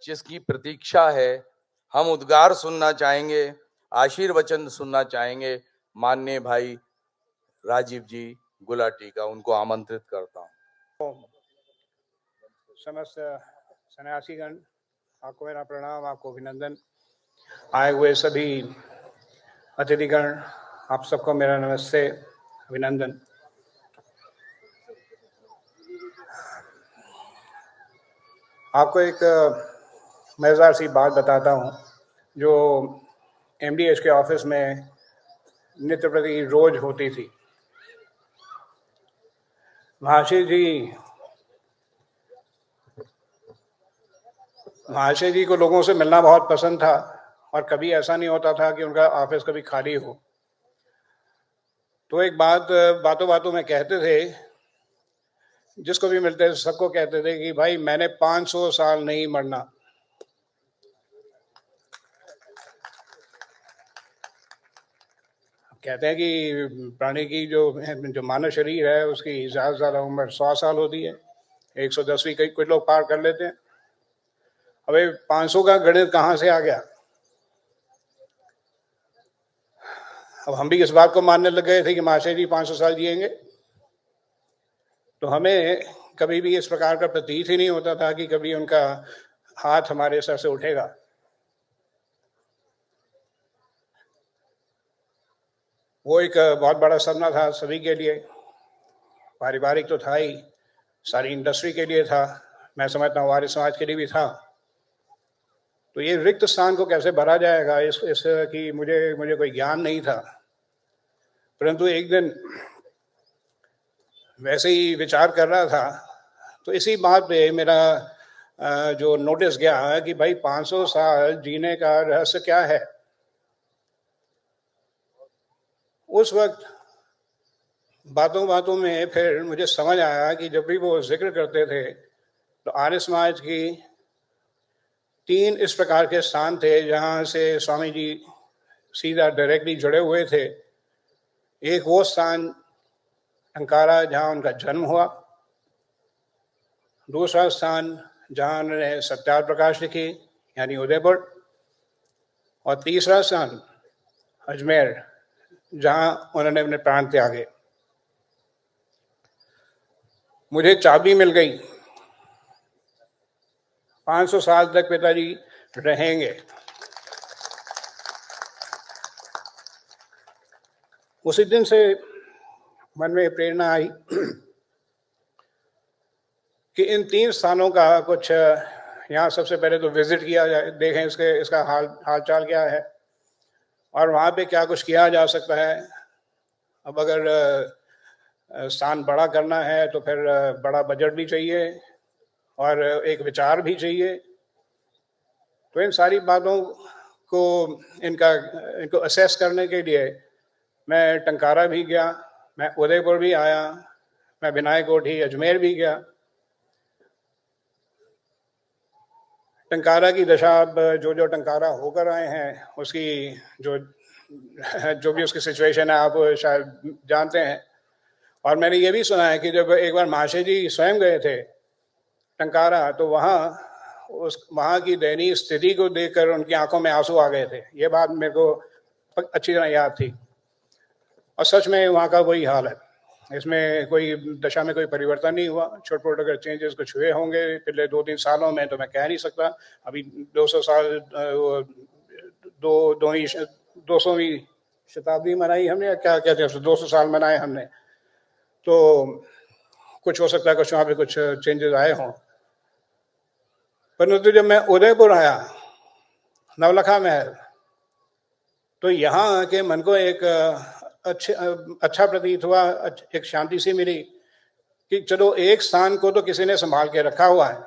जिसकी प्रतीक्षा है। हम उद्गार सुनना चाहेंगे, आशीर्वचन सुनना चाहेंगे माननीय भाई राजीव जी गुलाटी का। उनको आमंत्रित करता हूं। समस्त सन्यासीगण, आपको मेरा प्रणाम, आपको अभिनंदन। आए हुए सभी अतिथिगण, आप सबको मेरा नमस्ते, अभिनंदन। आपको एक मज़ेदार सी बात बताता हूँ जो एमडीएच के ऑफिस में नित्य प्रति रोज होती थी। महाशय जी को लोगों से मिलना बहुत पसंद था और कभी ऐसा नहीं होता था कि उनका ऑफिस कभी खाली हो। तो एक बातों बातों में कहते थे, जिसको भी मिलते थे सबको कहते थे कि भाई मैंने 500 साल नहीं मरना। कहते हैं कि प्राणी की जो मानव शरीर है उसकी ज़्यादा से ज़्यादा उम्र 100 साल होती है, 110 भी कुछ लोग पार कर लेते हैं। अबे 500 का गणित कहाँ से आ गया? अब हम भी इस बात को मानने लग गए थे कि महाशय जी 500 साल जिएंगे, तो हमें कभी भी इस प्रकार का प्रतीत ही नहीं होता था कि कभी उनका हाथ हमारे सर से उठेगा। वो एक बहुत बड़ा सपना था सभी के लिए, पारिवारिक तो था ही, सारी इंडस्ट्री के लिए था, मैं समझता हूँ हमारे समाज के लिए भी था। तो ये रिक्त स्थान को कैसे भरा जाएगा इस की मुझे कोई ज्ञान नहीं था। परंतु एक दिन वैसे ही विचार कर रहा था तो इसी बात पे मेरा जो नोटिस गया कि भाई 500 साल जीने का रहस्य क्या है। उस वक्त बातों बातों में फिर मुझे समझ आया कि जब भी वो जिक्र करते थे तो आर्य समाज की 3 इस प्रकार के स्थान थे जहाँ से स्वामी जी सीधा डायरेक्टली जुड़े हुए थे। एक वो स्थान टंकारा जहाँ उनका जन्म हुआ, दूसरा स्थान जहाँ उन्होंने सत्यार्थ प्रकाश लिखी यानी उदयपुर, और तीसरा स्थान अजमेर जहाँ उन्होंने अपने प्राण त्यागे। मुझे चाबी मिल गई, 500 साल तक पिताजी रहेंगे। उसी दिन से मन में प्रेरणा आई कि इन 3 स्थानों का कुछ यहाँ सबसे पहले तो विजिट किया जाए, देखें इसका हाल चाल क्या है और वहाँ पे क्या कुछ किया जा सकता है। अब अगर स्थान बड़ा करना है तो फिर बड़ा बजट भी चाहिए और एक विचार भी चाहिए। तो इन सारी बातों को इनको असेस करने के लिए मैं टंकारा भी गया, मैं उदयपुर भी आया, मैं विनायक कोठी अजमेर भी गया। टंकारा की दशा अब जो टंकारा होकर आए हैं उसकी जो भी उसकी सिचुएशन है आप शायद जानते हैं। और मैंने ये भी सुना है कि जब एक बार महाशय जी स्वयं गए थे टंकारा तो वहाँ की दयनीय स्थिति को देखकर उनकी आंखों में आंसू आ गए थे। ये बात मेरे को अच्छी तरह याद थी और सच में वहाँ का वही हाल है। इसमें कोई दशा में कोई परिवर्तन नहीं हुआ। छोटे मोटे अगर चेंजेस कुछ हुए होंगे पिछले 2-3 सालों में तो मैं कह नहीं सकता। अभी 200 साल 200वीं शताब्दी मनाई हमने, या क्या कहते हैं 200 साल मनाए हमने, तो कुछ हो सकता है कुछ वहाँ पे कुछ चेंजेस आए हों। परंतु जब मैं उदयपुर आया नवलखा महल तो यहाँ आके मन को एक अच्छा प्रतीत हुआ, एक शांति सी मिली कि चलो एक स्थान को तो किसी ने संभाल के रखा हुआ है।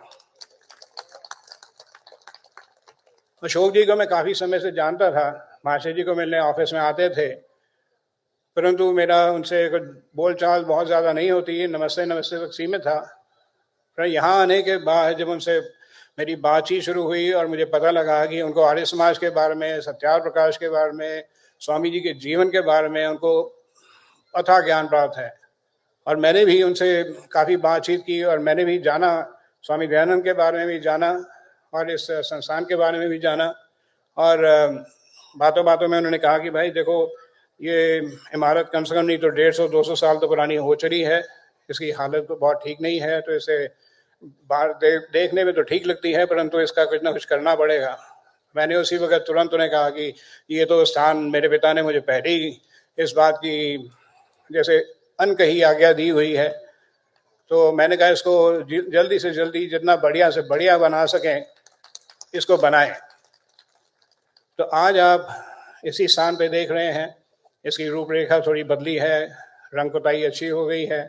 अशोक जी को मैं काफी समय से जानता था, महाशय जी को मिलने ऑफिस में आते थे, परंतु मेरा उनसे कुछ बोलचाल बहुत ज्यादा नहीं होती, नमस्ते नमस्ते तक सीमित था। पर यहाँ आने के बाद जब उनसे मेरी बातचीत शुरू हुई और मुझे पता लगा कि उनको आर्य समाज के बारे में, सत्यार्थ प्रकाश के बारे में, स्वामी जी के जीवन के बारे में उनको अथाह ज्ञान प्राप्त है और मैंने भी उनसे काफ़ी बातचीत की और मैंने भी जाना, स्वामी दयानंद के बारे में भी जाना और इस संस्थान के बारे में भी जाना। और बातों बातों में उन्होंने कहा कि भाई देखो, ये इमारत कम से कम नहीं तो 150-200 साल तो पुरानी हो चली है, इसकी हालत तो बहुत ठीक नहीं है, तो इसे बाहर देखने में तो ठीक लगती है, परंतु इसका कुछ ना कुछ करना पड़ेगा। मैंने उसी वक्त तुरंत उन्हें कहा कि ये तो स्थान मेरे पिता ने मुझे पहले ही इस बात की जैसे अनकही आज्ञा दी हुई है, तो मैंने कहा इसको जल्दी से जल्दी जितना बढ़िया से बढ़िया बना सकें इसको बनाएं। तो आज आप इसी स्थान पे देख रहे हैं, इसकी रूपरेखा थोड़ी बदली है, रंग पुताई अच्छी हो गई है,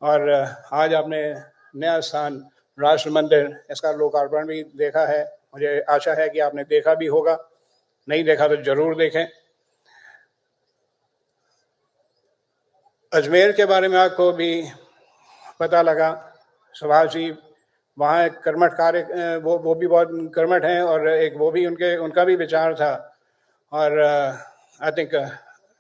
और आज आपने नया स्थान राष्ट्र मंदिर इसका लोकार्पण भी देखा है। मुझे आशा है कि आपने देखा भी होगा, नहीं देखा तो जरूर देखें। अजमेर के बारे में आपको भी पता लगा, सुभाष जी वहाँ एक कर्मठ कार्य, वो भी बहुत कर्मठ हैं, और एक वो भी उनका भी विचार था। और आई थिंक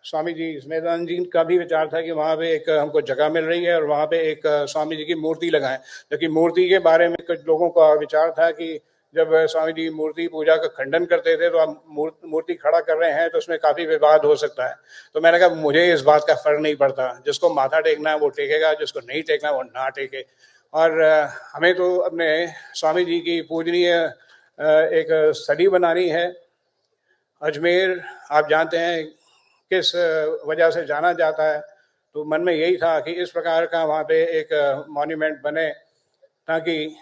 स्वामी जी स्मेधानंद जी का भी विचार था कि वहाँ पे एक हमको जगह मिल रही है और वहाँ पे एक स्वामी जी की मूर्ति लगाएं। जबकि मूर्ति के बारे में कुछ लोगों का विचार था कि जब स्वामी जी मूर्ति पूजा का खंडन करते थे तो आप मूर्ति खड़ा कर रहे हैं तो उसमें काफी विवाद हो सकता है। तो मैंने कहा मुझे इस बात का फर्क नहीं पड़ता, जिसको माथा टेकना है वो टेकेगा, जिसको नहीं टेकना वो ना टेके। और हमें तो अपने स्वामी जी की पूजनीय एक स्थली बनानी है। अजमेर आप जानते हैं किस वजह से जाना जाता है, तो मन में यही था कि इस प्रकार का वहाँ पे एक मॉन्यूमेंट बने ताकि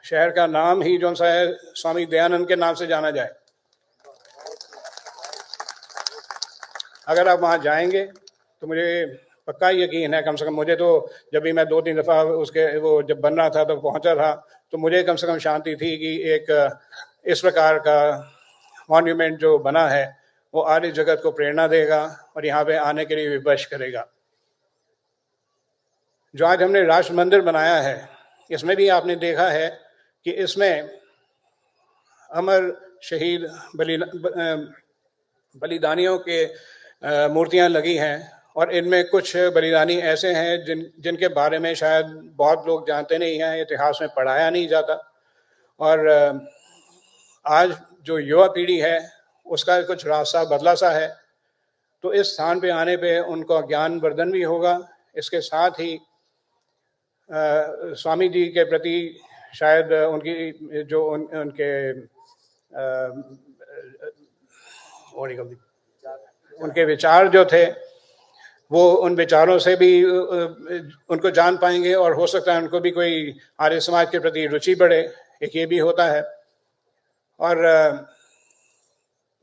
शहर का नाम ही जो सा है स्वामी दयानंद के नाम से जाना जाए। अगर आप वहाँ जाएंगे तो मुझे पक्का यकीन है, कम से कम मुझे तो जब भी मैं 2-3 दफ़ा उसके वो जब बन रहा था तो पहुँचा था, तो मुझे कम से कम शांति थी कि एक इस प्रकार का मॉन्यूमेंट जो बना है वो आर्य जगत को प्रेरणा देगा और यहाँ पे आने के लिए विवश करेगा। जो आज हमने राष्ट्र मंदिर बनाया है, इसमें भी आपने देखा है कि इसमें अमर शहीद बलिदानियों के मूर्तियां लगी हैं, और इनमें कुछ बलिदानी ऐसे हैं जिनके बारे में शायद बहुत लोग जानते नहीं हैं, इतिहास में पढ़ाया नहीं जाता। और आज जो युवा पीढ़ी है उसका कुछ रास्ता बदला सा है, तो इस स्थान पे आने पे उनका ज्ञान वर्धन भी होगा। इसके साथ ही स्वामी जी के प्रति शायद उनकी जो उनके उनके विचार जो थे वो उन विचारों से भी उनको जान पाएंगे, और हो सकता है उनको भी कोई आर्य समाज के प्रति रुचि बढ़े, एक ये भी होता है। और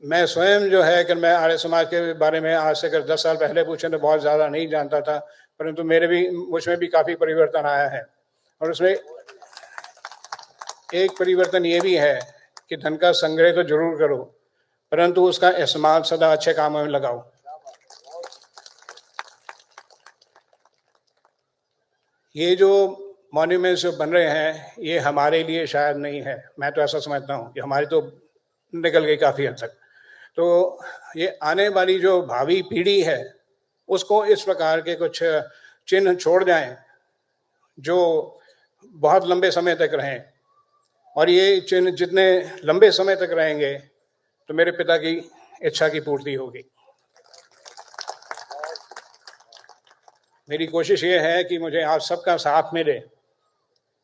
मैं स्वयं जो है कि मैं आर्य समाज के बारे में आज से अगर 10 साल पहले पूछें तो बहुत ज़्यादा नहीं जानता था, परंतु मुझमें भी काफ़ी परिवर्तन आया है। और उसमें एक परिवर्तन ये भी है कि धन का संग्रह तो जरूर करो, परंतु उसका इस्तेमाल सदा अच्छे कामों में लगाओ। ये जो मॉन्यूमेंट्स जो बन रहे हैं ये हमारे लिए शायद नहीं है, मैं तो ऐसा समझता हूँ कि हमारी तो निकल गई काफ़ी हद तक। तो ये आने वाली जो भावी पीढ़ी है उसको इस प्रकार के कुछ चिन्ह छोड़ जाएं जो बहुत लंबे समय तक रहें, और ये चिन्ह जितने लंबे समय तक रहेंगे तो मेरे पिता की इच्छा की पूर्ति होगी। मेरी कोशिश ये है कि मुझे आप सबका साथ मिले।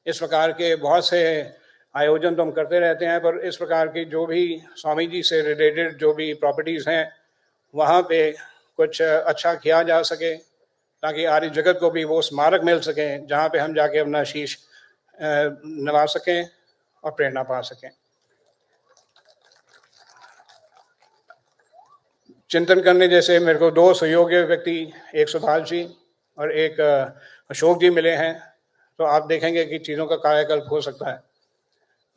इस प्रकार के बहुत से आयोजन तो हम करते रहते हैं, पर इस प्रकार की जो भी स्वामी जी से रिलेटेड जो भी प्रॉपर्टीज़ हैं वहाँ पे कुछ अच्छा किया जा सके, ताकि आर्य जगत को भी वो स्मारक मिल सके जहाँ पे हम जाके अपना शीश नवा सकें और प्रेरणा पा सकें। चिंतन करने जैसे मेरे को 2 सहयोगी व्यक्ति, एक सुभाष जी और एक अशोक जी मिले हैं, तो आप देखेंगे कि चीज़ों का कायाकल्प हो सकता है।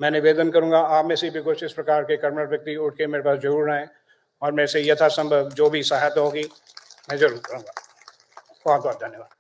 मैं निवेदन करूंगा आप में से भी कुछ इस प्रकार के कर्मठ व्यक्ति उठ के मेरे पास जरूर आएँ, और मेरे से यथासंभव जो भी सहायता होगी मैं जरूर करूँगा। बहुत बहुत धन्यवाद।